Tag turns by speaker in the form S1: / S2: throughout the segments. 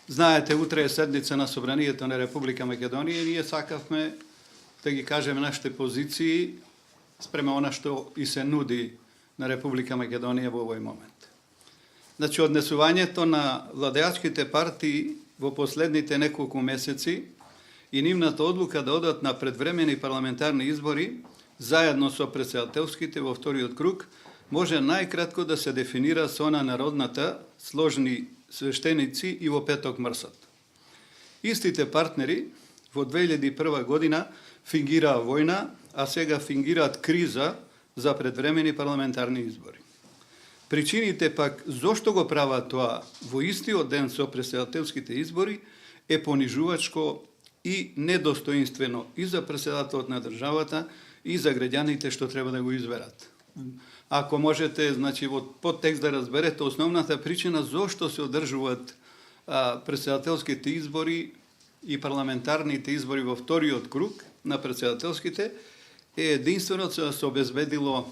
S1: Знаете, утре е седница на Собранието на Република Македонија и ние сакавме да ги кажеме нашите позиции спрема она што и се нуди на Република Македонија во овој момент. Значи, однесувањето на владеачките партии во последните неколку месеци и нивната одлука да одат на предвремени парламентарни избори заедно со претседателските во вториот круг може најкратко да се дефинира со она народната сложни свештеници и во петок мрсот. Истите партнери во 2001 година фингираа војна, а сега фингираат криза за предвремени парламентарни избори. Причините пак зошто го прават тоа во истиот ден со претседателските избори е понижувачко и недостоинствено и за претседателот на државата и за граѓаните што треба да го изберат. Ако можете, значи, во подтекст да разберете основната причина зошто се одржуваат претседателските избори и парламентарните избори во вториот круг на претседателските е единствено да се обезбедило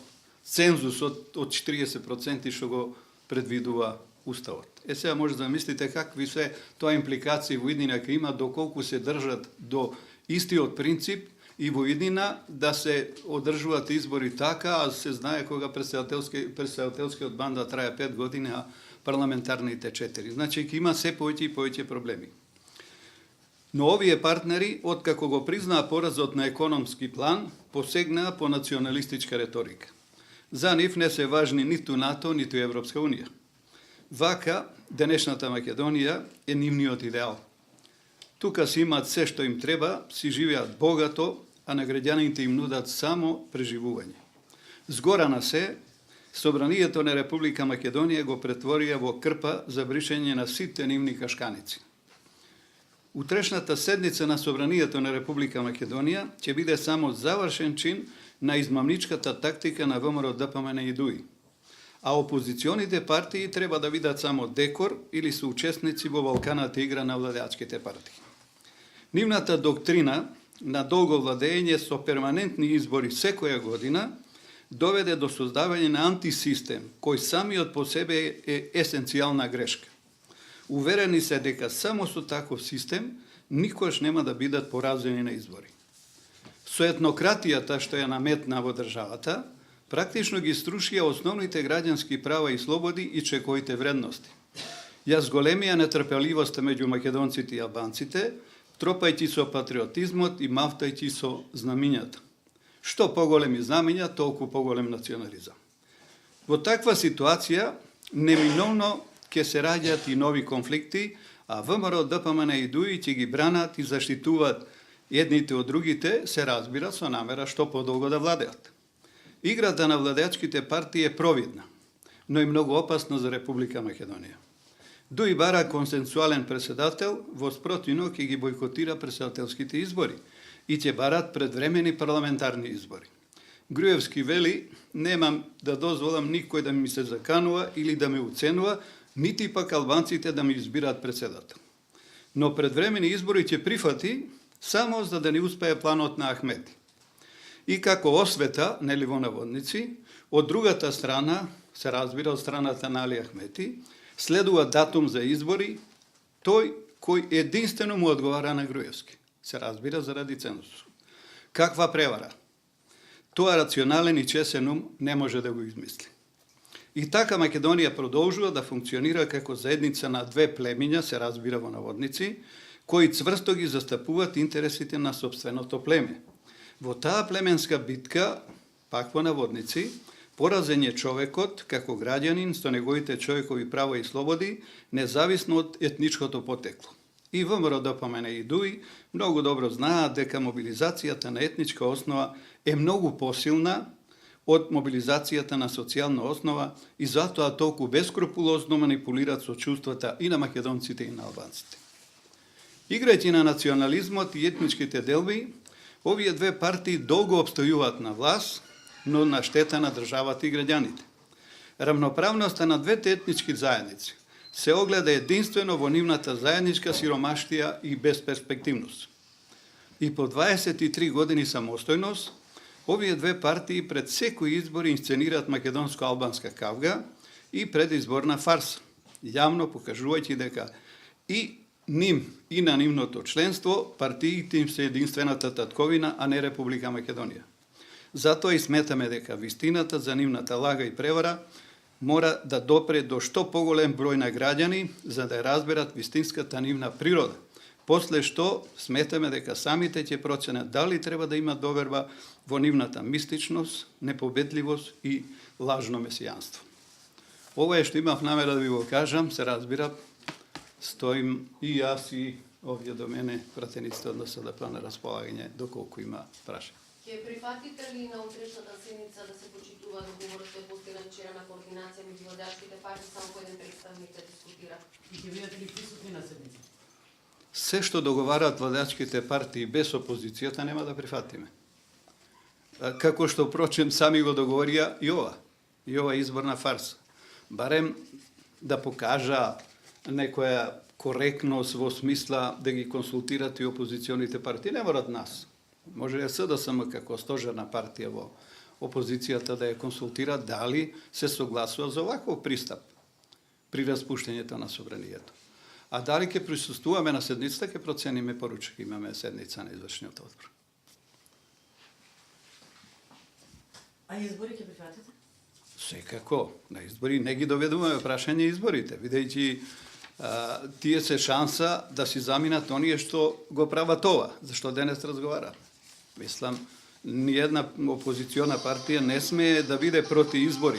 S1: цензусот од 40% што го предвидува Уставот. Сега може да мислите какви се тоа импликации во иднина ќе има доколку се држат до истиот принцип и во иднина да се одржуваат избори така, а се знае кога претседателскиот банда трае 5 години, а парламентарните 4. Значи ќе има се повеќе и повеќе проблеми. Но овие партнери, откако го признаа поразот на економски план, посегнаа по националистичка реторика. За нив не се важни ниту НАТО, ниту Европска унија. Вака, денешната Македонија е нивниот идеал. Тука си имаат се што им треба, си живеат богато, а на граѓаните им нудат само преживување. Згора на се, Собранието на Република Македонија го претворија во крпа за бришење на сите нивни кашканици. Утрешната седница на Собранието на Република Македонија ќе биде само завршен чин на измамничката тактика на ВМРО ДПМН и ДУИ. А опозиционите партии треба да видат само декор или се учесници во Балканата игра на владеачките партии. Нивната доктрина на долго владење со перманентни избори секоја година доведе до создавање на антисистем, кој самиот по себе е есенцијална грешка. Уверени се дека само со таков систем никош нема да бидат поразени на избори. Со етнократијата што ја наметна во државата, практично ги струшија основните граѓански права и слободи и човековите вредности. Ја зголемија нетрпеливоста меѓу македонците и албанците, тропајќи со патриотизмот и мафтајќи со знамињата. Што поголеми знамиња, толку поголем национализам. Во таква ситуација, неминовно ќе се раѓаат и нови конфликти, а ВМРО, ДПМН и ДУИ ќе ги бранат и заштитуваат едните од другите, се разбира со намера што подолго да владеат. Играта на владеачките партии е провидна, но и многу опасна за Република Македонија. ДУИ бара консенсуален претседател, во спротивно ќе ги бойкотира претседателските избори и ќе барат предвремени парламентарни избори. Груевски вели, немам да дозволам никој да ми се заканува или да ме уценува, нити пак албанците да ми избираат претседател. Но предвремени избори ќе прифати само за да не успее планот на Ахмети. И како освета, нели во наводници, од другата страна, се разбира од страната на Али Ахмети, следува датум за избори, тој кој единствено му одговара на Груевски. Се разбира заради цензус. Каква превара? Тоа рационален и чесен ум не може да го измисли. И така Македонија продолжува да функционира како заедница на две племиња, се разбира во наводници, кои цврсто ги застапуваат интересите на собственото племе. Во таа племенска битка, пак во наводници, поразен е човекот како граѓанин со неговите човекови права и слободи, независно од етничкото потекло. И ВМРО, ДПМН и ДУИ многу добро знаат дека мобилизацијата на етничка основа е многу посилна од мобилизацијата на социјална основа и затоа толку бескрупулозно манипулираат со чувствата и на македонците и на албанците. Играјќи на национализмот и етничките делби, овие две партии долго обстојуваат на власт, но на штета на државата и граѓаните. Рамноправноста на двете етнички заедници се огледа единствено во нивната заедничка сиромаштија и безперспективност. И по 23 години самостојност, овие две партии пред секои избори инсценираат македонско-албанска кавга и предизборна фарса, јавно покажувајќи дека и ним и на нивното членство, партиите им се единствената татковина, а не Република Македонија. Затоа и сметаме дека вистината за нивната лага и превара мора да допре до што поголем број на граѓани, за да разберат вистинската нивна природа. После што сметаме дека самите ќе проценат дали треба да имат доверба во нивната мистичност, непобедливост и лажно месијанство. Ова е што имав намера да ви го кажам, се разбира, стоим и јас и овде до мене пратениците од НСДП на располагање доколку има прашање.
S2: Ќе прифатите ли на утрешната седница да се почитува договорот кој е постигнат вчера на координација меѓу водачките партии, само кој еден представник да дискутира? И ќе бидете ли присутни на седница?
S1: Се што договарат владачките партии без опозицијата нема да прифатиме. Како што впрочем сами го договорија и ова изборна фарса. Барем да покажа некоја коректност во смисла да ги консултират и опозиционите партии, не морат нас. Може и СДСМ како стожерна партија во опозицијата да ја консултира дали се согласува за оваков пристап при распуштањето на собранието. А дали ќе присуствуваме на седницата, ќе процениме поручок. Имаме седница на извршниот одбор.
S2: А избори ќе прифатите?
S1: Секако. На избори не ги доведуваме прашање изборите, бидејќи тие се шанса да си заминат оние што го прават ова, зашто денес разговараме. Мислам, ниједна опозициона партија не смее да биде проти избори.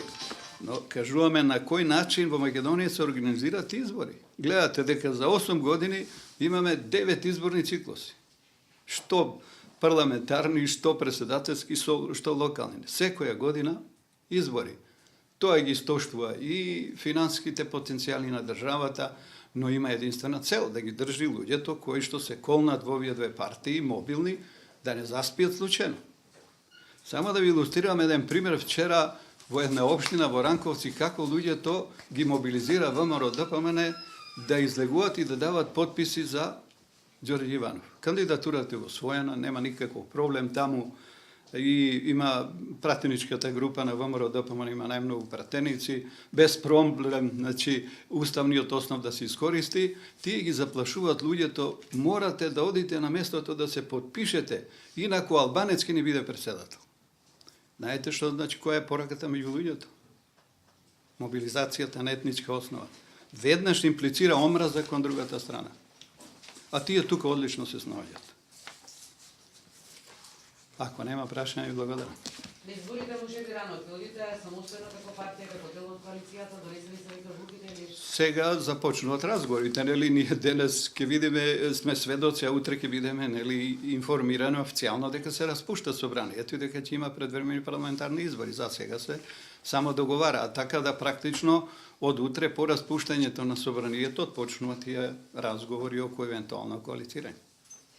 S1: Но кажуваме на кој начин во Македонија се организират избори. Гледате дека за 8 години имаме 9 изборни циклуси. Што парламентарни, што преседателски, што локални. Секоја година избори. Тоа ги стоштува и финансиските потенцијали на државата, но има единствена цел да ги држи луѓето кои што се колнат во овие две партии, мобилни, да не заспијат случајно. Само да ви илустрирам еден пример вчера во една општина во Ранковци, како луѓето ги мобилизира ВМРО ДПМН да излегуваат и да дават подписи за Ѓорѓе Иванов. Кандидатурата е усвоена, нема никаков проблем таму, и има пратеничката група на ВМРО ДПМН, има најмногу пратеници, без проблем, значи уставниот основ да се искористи, тие ги заплашуваат луѓето, морате да одите на местото да се подпишете, инаку албанец ќе не биде председател. Знаете што значи која е пораката меѓу луѓето? Мобилизацијата на етничка основа. Веднаш имплицира омраза кон другата страна. А тие тука одлично се снаоѓаат. Ако нема прашање, ви благодарам.
S3: На изборите можете рано да одите самостојно како партија, како дел од коалицијата, донесени се веќе одлуките или?
S1: Сега започнуваат разговорите, нели ние денес ќе видиме, сме сведоци, а утре ќе бидеме нели информирани официјално дека се распушта собранието и дека ќе има предвремени парламентарни избори. За сега се само договара, а така да практично од утре по распуштањето на собранието почнуваат тие разговори околу евентуално коалицирање.